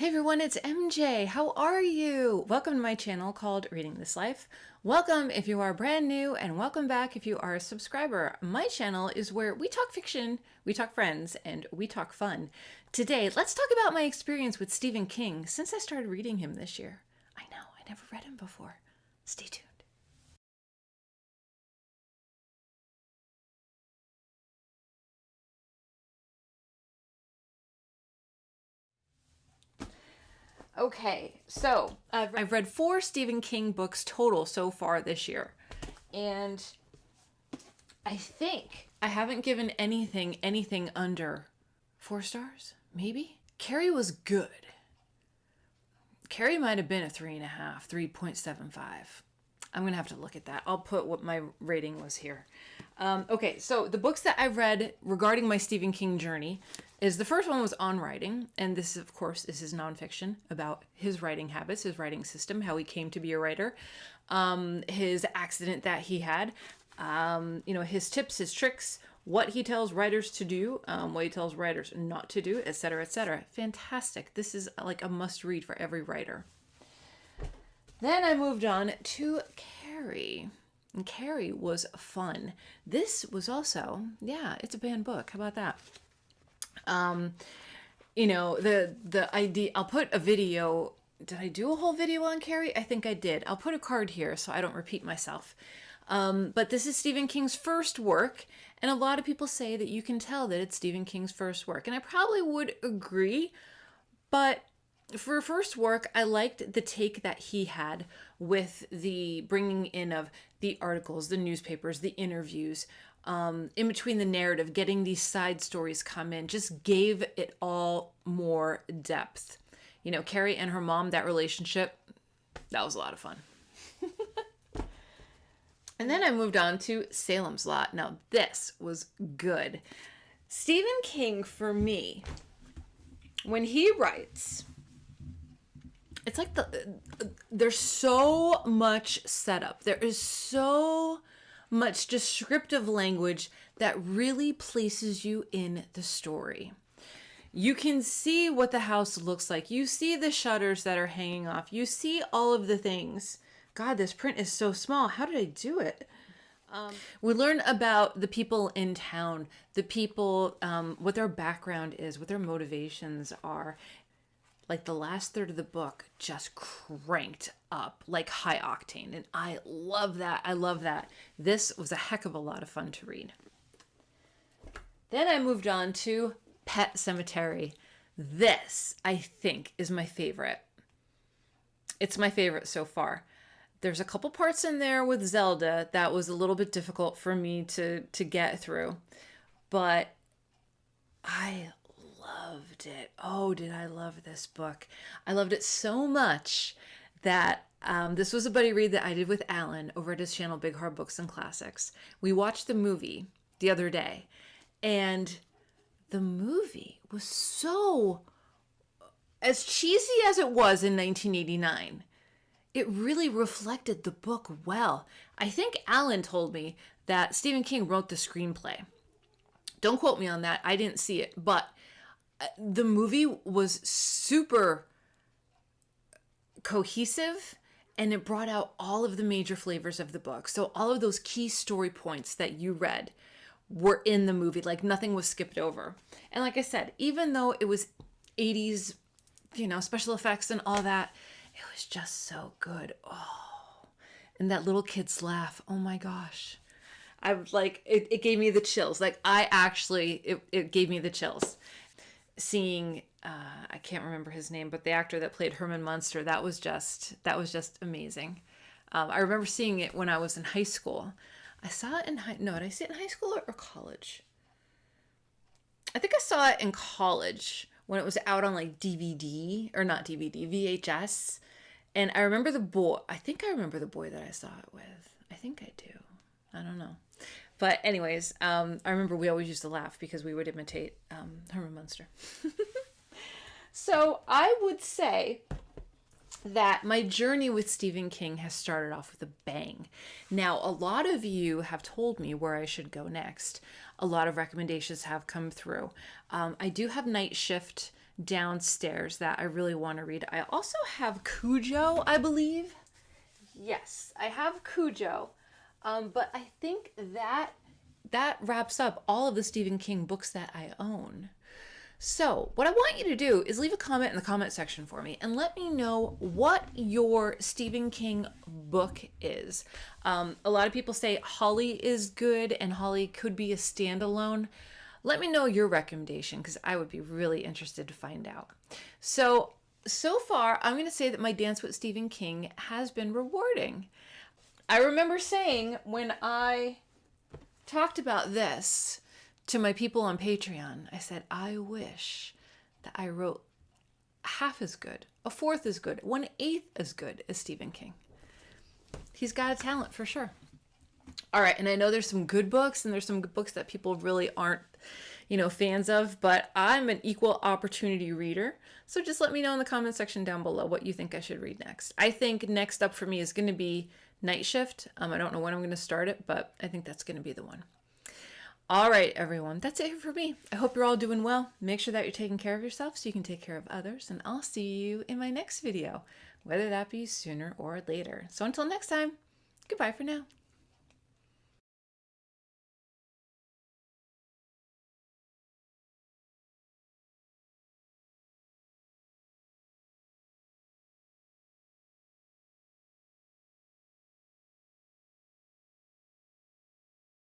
Hey everyone, it's MJ. How are you? Welcome to my channel called Reading This Life. Welcome if you are brand new, and welcome back if you are a subscriber. My channel is where we talk fiction, we talk friends, and we talk fun. Today, let's talk about my experience with Stephen King since I started reading him this year. I know, I never read him before. Stay tuned. Okay, so I've read 4 Stephen King books total so far this year. And I think I haven't given anything under 4 stars, maybe? Carrie was good. Carrie might have been a 3.5, 3.75. I'm going to have to look at that. I'll put what my rating was here. Okay, so the books that I've read regarding my Stephen King journey is the first one was On Writing. And this, of course, is his nonfiction about his writing habits, his writing system, how he came to be a writer, his accident that he had, his tips, his tricks, what he tells writers to do, what he tells writers not to do, etc., etc. Fantastic. This is like a must read for every writer. Then I moved on to Carrie. And Carrie was fun. This was also, it's a banned book. How about that? The idea, I'll put a video. Did I do a whole video on Carrie? I think I did. I'll put a card here so I don't repeat myself. But this is Stephen King's first work, and a lot of people say that you can tell that it's Stephen King's first work, and I probably would agree, but for first work, I liked the take that he had with the bringing in of the articles, the newspapers, the interviews, in between the narrative, getting these side stories come in, just gave it all more depth. You know, Carrie and her mom, that relationship, that was a lot of fun. And then I moved on to Salem's Lot. Now, this was good. Stephen King, for me, when he writes, it's like there's so much setup. There is so much descriptive language that really places you in the story. You can see what the house looks like. You see the shutters that are hanging off. You see all of the things. God, this print is so small. How did I do it? We learn about the people in town, the people, what their background is, what their motivations are. Like the last third of the book just cranked up like high octane. And I love that. I love that. This was a heck of a lot of fun to read. Then I moved on to Pet Sematary. This, I think, is my favorite. It's my favorite so far. There's a couple parts in there with Zelda that was a little bit difficult for me to get through. But I loved it. Oh, did I love this book? I loved it so much that this was a buddy read that I did with Alan over at his channel, Big Hard Books and Classics. We watched the movie the other day, and the movie was so, as cheesy as it was in 1989, it really reflected the book well. I think Alan told me that Stephen King wrote the screenplay. Don't quote me on that. I didn't see it, but the movie was super cohesive, and it brought out all of the major flavors of the book. So all of those key story points that you read were in the movie. Like nothing was skipped over. And like I said, even though it was 80s, special effects and all that, it was just so good. Oh, and that little kid's laugh. Oh my gosh. I was like, it gave me the chills. Like it gave me the chills. Seeing, I can't remember his name, but the actor that played Herman Munster, that was just amazing. I remember seeing it when I was in high school. I saw it in did I see it in high school or college? I think I saw it in college when it was out on like DVD, or not DVD, VHS. And I remember I think I remember the boy that I saw it with. I think I do. I don't know. But anyways, I remember we always used to laugh because we would imitate Herman Munster. So I would say that my journey with Stephen King has started off with a bang. Now, a lot of you have told me where I should go next. A lot of recommendations have come through. I do have Night Shift downstairs that I really want to read. I also have Cujo, I believe. Yes, I have Cujo. But I think that wraps up all of the Stephen King books that I own. So, what I want you to do is leave a comment in the comment section for me and let me know what your Stephen King book is. A lot of people say Holly is good and Holly could be a standalone. Let me know your recommendation because I would be really interested to find out. So far, I'm going to say that my dance with Stephen King has been rewarding. I remember saying when I talked about this to my people on Patreon, I said, I wish that I wrote half as good, a fourth as good, 1/8 as good as Stephen King. He's got a talent for sure. All right, and I know there's some good books and there's some good books that people really aren't, fans of, but I'm an equal opportunity reader. So just let me know in the comment section down below what you think I should read next. I think next up for me is going to be Night Shift. I don't know when I'm going to start it, but I think that's going to be the one. All right, everyone, that's it for me. I hope you're all doing well. Make sure that you're taking care of yourself so you can take care of others, and I'll see you in my next video, whether that be sooner or later. So until next time, goodbye for now.